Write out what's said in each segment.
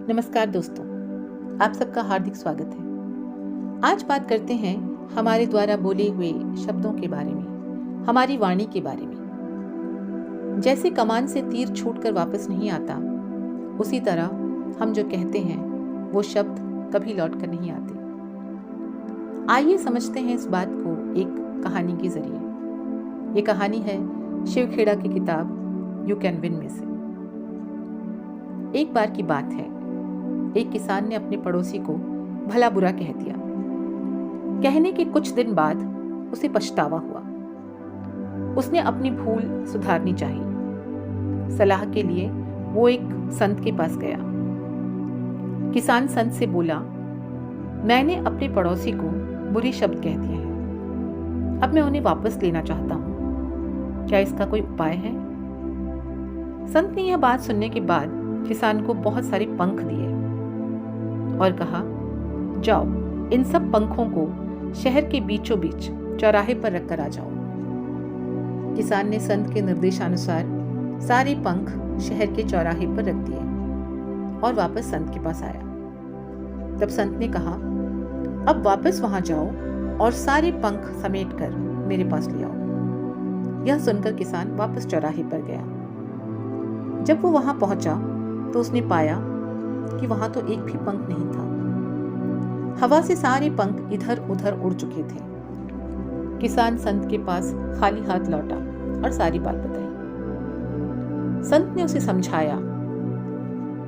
नमस्कार दोस्तों, आप सबका हार्दिक स्वागत है। आज बात करते हैं हमारे द्वारा बोले हुए शब्दों के बारे में, हमारी वाणी के बारे में। जैसे कमान से तीर छूटकर वापस नहीं आता, उसी तरह हम जो कहते हैं वो शब्द कभी लौट कर नहीं आते। आइए समझते हैं इस बात को एक कहानी के जरिए। ये कहानी है शिव खेड़ा की किताब यू कैन विन में से। एक बार की बात है, एक किसान ने अपने पड़ोसी को भला बुरा कह दिया। कहने के कुछ दिन बाद उसे पछतावा हुआ। उसने अपनी भूल सुधारनी चाहिए। सलाह के लिए वो एक संत के पास गया। किसान संत से बोला, मैंने अपने पड़ोसी को बुरे शब्द कह दिए हैं, अब मैं उन्हें वापस लेना चाहता हूँ, क्या इसका कोई उपाय है? संत ने यह बात सुनने के बाद किसान को बहुत सारे पंख दिए और कहा, जाओ इन सब पंखों को शहर के बीचों बीच चौराहे पर रखकर आ जाओ। किसान ने संत के निर्देशानुसार सारे पंख शहर के चौराहे पर रख दिए और वापस संत के पास आया। तब संत ने कहा, अब वापस वहां जाओ और सारे पंख समेटकर मेरे पास ले आओ। यह सुनकर किसान वापस चौराहे पर गया। जब वो वहां पहुंचा तो उसने पाया कि वहां तो एक भी पंख नहीं था। हवा से सारे पंख इधर उधर उड़ चुके थे। किसान संत के पास खाली हाथ लौटा और सारी बात बताई। संत ने उसे समझाया,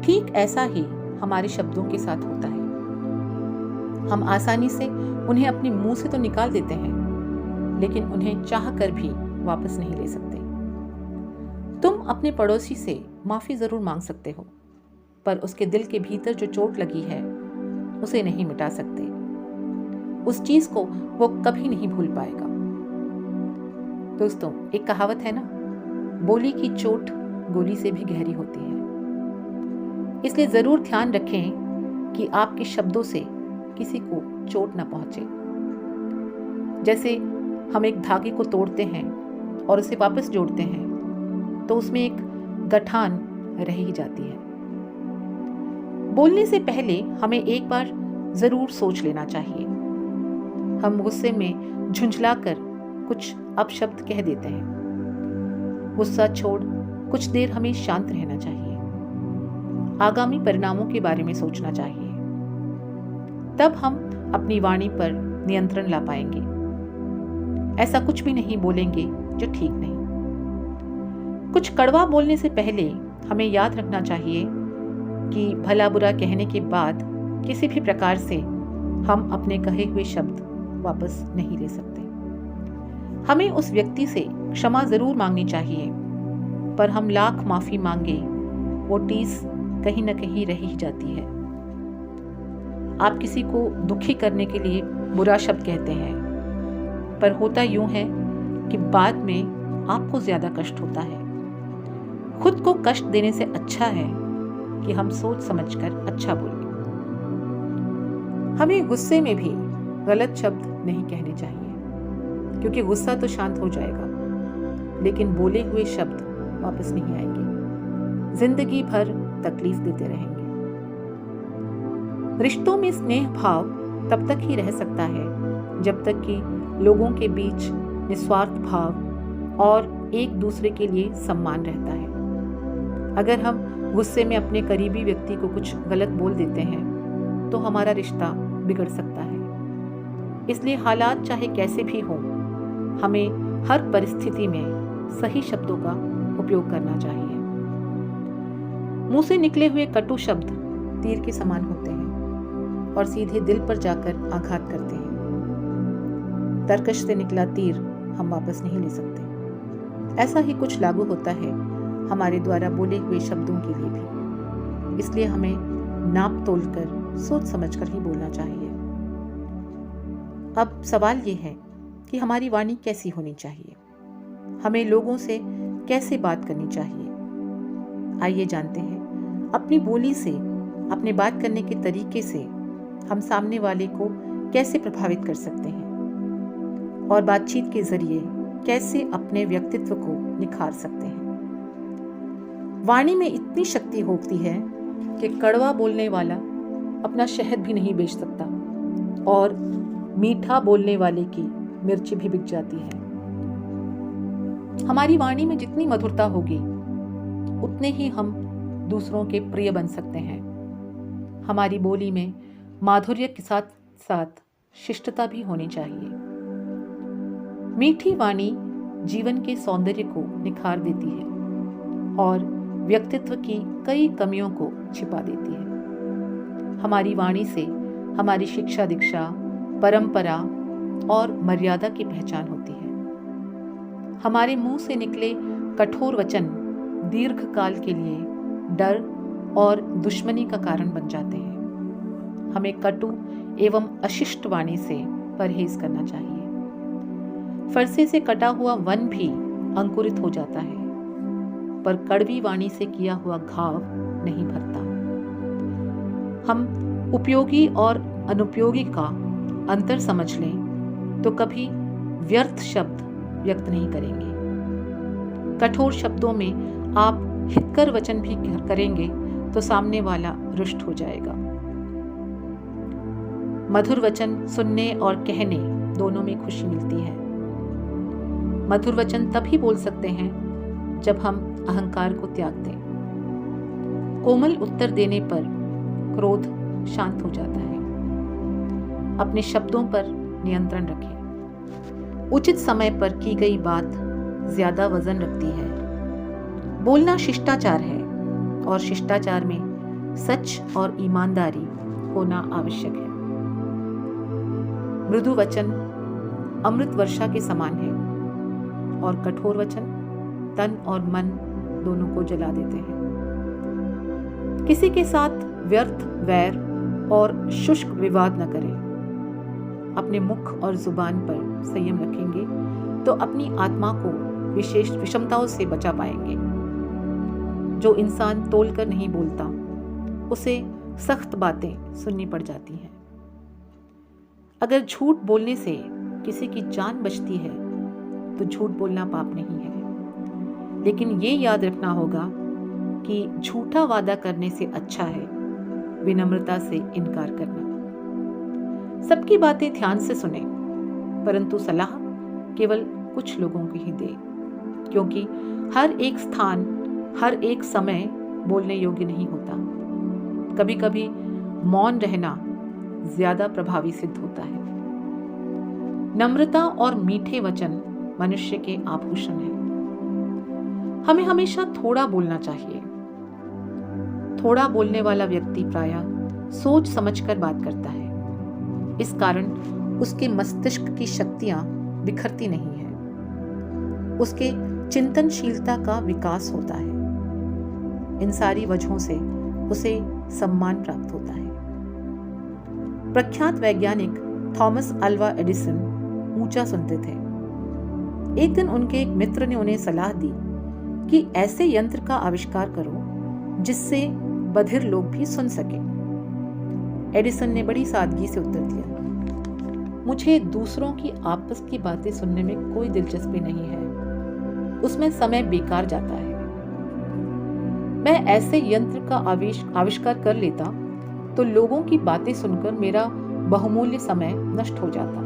ठीक ऐसा ही हमारे शब्दों के साथ होता है। हम आसानी से उन्हें अपने मुंह से तो निकाल देते हैं, लेकिन उन्हें चाह कर भी वापस नहीं ले सकते। तुम अपने पड़ोसी से माफी जरूर मांग सकते हो, पर उसके दिल के भीतर जो चोट लगी है उसे नहीं मिटा सकते। उस चीज को वो कभी नहीं भूल पाएगा। दोस्तों, एक कहावत है ना, बोली की चोट गोली से भी गहरी होती है। इसलिए जरूर ध्यान रखें कि आपके शब्दों से किसी को चोट ना पहुंचे। जैसे हम एक धागे को तोड़ते हैं और उसे वापस जोड़ते हैं तो उसमें एक गठान रह ही जाती है। बोलने से पहले हमें एक बार जरूर सोच लेना चाहिए। हम गुस्से में झुंझलाकर कुछ अपशब्द कह देते हैं। गुस्सा छोड़ कुछ देर हमें शांत रहना चाहिए। आगामी परिणामों के बारे में सोचना चाहिए। तब हम अपनी वाणी पर नियंत्रण ला पाएंगे। ऐसा कुछ भी नहीं बोलेंगे जो ठीक नहीं। कुछ कड़वा बोलने से पहले हमें याद रखना चाहिए कि भला बुरा कहने के बाद किसी भी प्रकार से हम अपने कहे हुए शब्द वापस नहीं ले सकते। हमें उस व्यक्ति से क्षमा जरूर मांगनी चाहिए, पर हम लाख माफी मांगे वो टीस कहीं न कहीं रह ही जाती है। आप किसी को दुखी करने के लिए बुरा शब्द कहते हैं, पर होता यूं है कि बाद में आपको ज्यादा कष्ट होता है। खुद को कष्ट देने से अच्छा है कि हम सोच समझकर अच्छा बोलें। हमें गुस्से में भी गलत शब्द नहीं कहने चाहिए, क्योंकि गुस्सा तो शांत हो जाएगा, लेकिन बोले हुए शब्द वापस नहीं आएंगे। जिंदगी भर तकलीफ देते रहेंगे। रिश्तों में स्नेह भाव तब तक ही रह सकता है जब तक कि लोगों के बीच निस्वार्थ भाव और एक दूसरे के लिए सम्मान रहता है। अगर हम गुस्से में अपने करीबी व्यक्ति को कुछ गलत बोल देते हैं तो हमारा रिश्ता बिगड़ सकता है। इसलिए हालात चाहे कैसे भी हों, हमें हर परिस्थिति में सही शब्दों का उपयोग करना चाहिए। मुंह से निकले हुए कटु शब्द तीर के समान होते हैं और सीधे दिल पर जाकर आघात करते हैं। तरकश से निकला तीर हम वापस नहीं ले सकते। ऐसा ही कुछ लागू होता है हमारे द्वारा बोले हुए शब्दों के लिए भी। इसलिए हमें नाप तोल कर सोच समझकर ही बोलना चाहिए। अब सवाल ये है कि हमारी वाणी कैसी होनी चाहिए, हमें लोगों से कैसे बात करनी चाहिए। आइए जानते हैं अपनी बोली से, अपने बात करने के तरीके से हम सामने वाले को कैसे प्रभावित कर सकते हैं और बातचीत के जरिए कैसे अपने व्यक्तित्व को निखार सकते हैं। वाणी में इतनी शक्ति होती है कि कड़वा बोलने वाला अपना शहद भी नहीं बेच सकता और मीठा बोलने वाले की मिर्च भी बिक जाती है। हमारी वाणी में जितनी मधुरता होगी उतने ही हम दूसरों के प्रिय बन सकते हैं। हमारी बोली में माधुर्य के साथ साथ शिष्टता भी होनी चाहिए। मीठी वाणी जीवन के सौंदर्य को निखार देती है और व्यक्तित्व की कई कमियों को छिपा देती है। हमारी वाणी से हमारी शिक्षा दीक्षा, परंपरा और मर्यादा की पहचान होती है। हमारे मुंह से निकले कठोर वचन दीर्घ काल के लिए डर और दुश्मनी का कारण बन जाते हैं। हमें कटु एवं अशिष्ट वाणी से परहेज करना चाहिए। फरसे से कटा हुआ वन भी अंकुरित हो जाता है, पर कड़वी वाणी से किया हुआ घाव नहीं भरता। हम उपयोगी और अनुपयोगी का अंतर समझ लें तो कभी व्यर्थ शब्द व्यक्त नहीं करेंगे। कठोर शब्दों में आप हितकर वचन भी करेंगे तो सामने वाला रुष्ट हो जाएगा। मधुर वचन सुनने और कहने दोनों में खुशी मिलती है। मधुर वचन तभी बोल सकते हैं जब हम अहंकार को त्याग दें। कोमल उत्तर देने पर क्रोध शांत हो जाता है। अपने शब्दों पर नियंत्रण रखें। उचित समय पर की गई बात ज्यादा वजन रखती है। बोलना शिष्टाचार है और शिष्टाचार में सच और ईमानदारी होना आवश्यक है। मृदु वचन अमृत वर्षा के समान है और कठोर वचन तन और मन दोनों को जला देते हैं। किसी के साथ व्यर्थ वैर और शुष्क विवाद न करें। अपने मुख और जुबान पर संयम रखेंगे तो अपनी आत्मा को विशेष विषमताओं से बचा पाएंगे। जो इंसान तोलकर नहीं बोलता उसे सख्त बातें सुननी पड़ जाती हैं। अगर झूठ बोलने से किसी की जान बचती है तो झूठ बोलना पाप नहीं है, लेकिन ये याद रखना होगा कि झूठा वादा करने से अच्छा है विनम्रता से इनकार करना। सबकी बातें ध्यान से सुने, परंतु सलाह केवल कुछ लोगों की ही दे, क्योंकि हर एक स्थान हर एक समय बोलने योग्य नहीं होता। कभी कभी मौन रहना ज्यादा प्रभावी सिद्ध होता है। नम्रता और मीठे वचन मनुष्य के आभूषण हैं। हमें हमेशा थोड़ा बोलना चाहिए। थोड़ा बोलने वाला व्यक्ति प्रायः सोच समझकर बात करता है। इस कारण उसके मस्तिष्क की शक्तियां बिखरती नहीं है। उसके चिंतनशीलता का विकास होता है। इन सारी वजहों से उसे सम्मान प्राप्त होता है। प्रख्यात वैज्ञानिक थॉमस अल्वा एडिसन ऊंचा सुनते थे। एक दिन उनके एक मित्र ने उन्हें सलाह दी कि ऐसे यंत्र का आविष्कार करो जिससे बधिर लोग भी सुन सके। एडिसन ने बड़ी सादगी से उत्तर दिया, मुझे दूसरों की आपस की बातें सुनने में कोई दिलचस्पी नहीं है, उसमें समय बेकार जाता है। मैं ऐसे यंत्र का आविष्कार कर लेता तो लोगों की बातें सुनकर मेरा बहुमूल्य समय नष्ट हो जाता।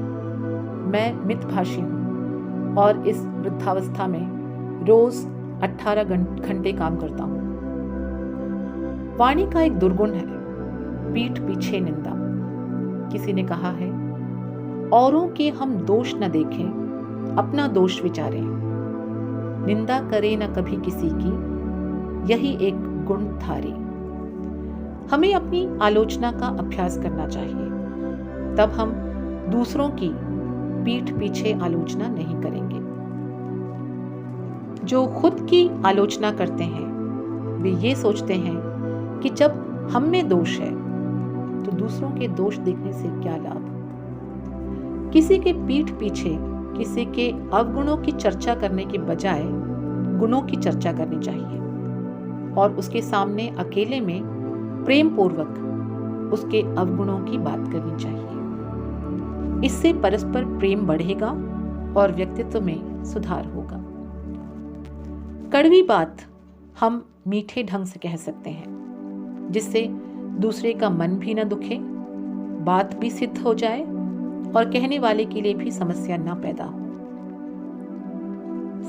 मैं मितभाषी हूँ और इस वृद्धावस्था में रोज 18 घंटे काम करता हूँ। वाणी का एक दुर्गुण है पीठ पीछे निंदा। किसी ने कहा है, औरों के हम दोष न देखें, अपना दोष विचारें। निंदा करे न कभी किसी की, यही एक गुण धारे। हमें अपनी आलोचना का अभ्यास करना चाहिए, तब हम दूसरों की पीठ पीछे आलोचना नहीं करेंगे। जो खुद की आलोचना करते हैं वे ये सोचते हैं कि जब हम में दोष है तो दूसरों के दोष देखने से क्या लाभ। किसी के पीठ पीछे किसी के अवगुणों की चर्चा करने के बजाय गुणों की चर्चा करनी चाहिए और उसके सामने अकेले में प्रेम पूर्वक उसके अवगुणों की बात करनी चाहिए। इससे परस्पर प्रेम बढ़ेगा और व्यक्तित्व में सुधार होगा। कड़वी बात हम मीठे ढंग से कह सकते हैं, जिससे दूसरे का मन भी न दुखे, बात भी सिद्ध हो जाए और कहने वाले के लिए भी समस्या न पैदा हो।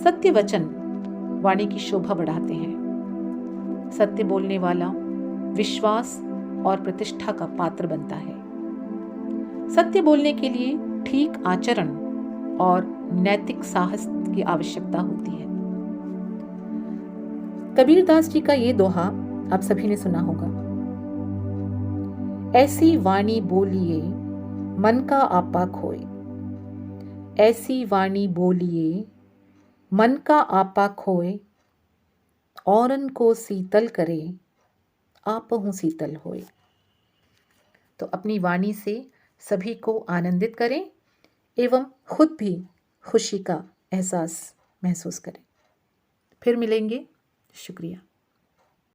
सत्य वचन वाणी की शोभा बढ़ाते हैं। सत्य बोलने वाला विश्वास और प्रतिष्ठा का पात्र बनता है। सत्य बोलने के लिए ठीक आचरण और नैतिक साहस की आवश्यकता होती है। कबीरदास जी का ये दोहा आप सभी ने सुना होगा। ऐसी वाणी बोलिए मन का आपा खोए, ऐसी वाणी बोलिए मन का आपा खोए, औरन को शीतल करे आपहु शीतल होए। तो अपनी वाणी से सभी को आनंदित करें एवं खुद भी खुशी का एहसास महसूस करें। फिर मिलेंगे। शुक्रिया।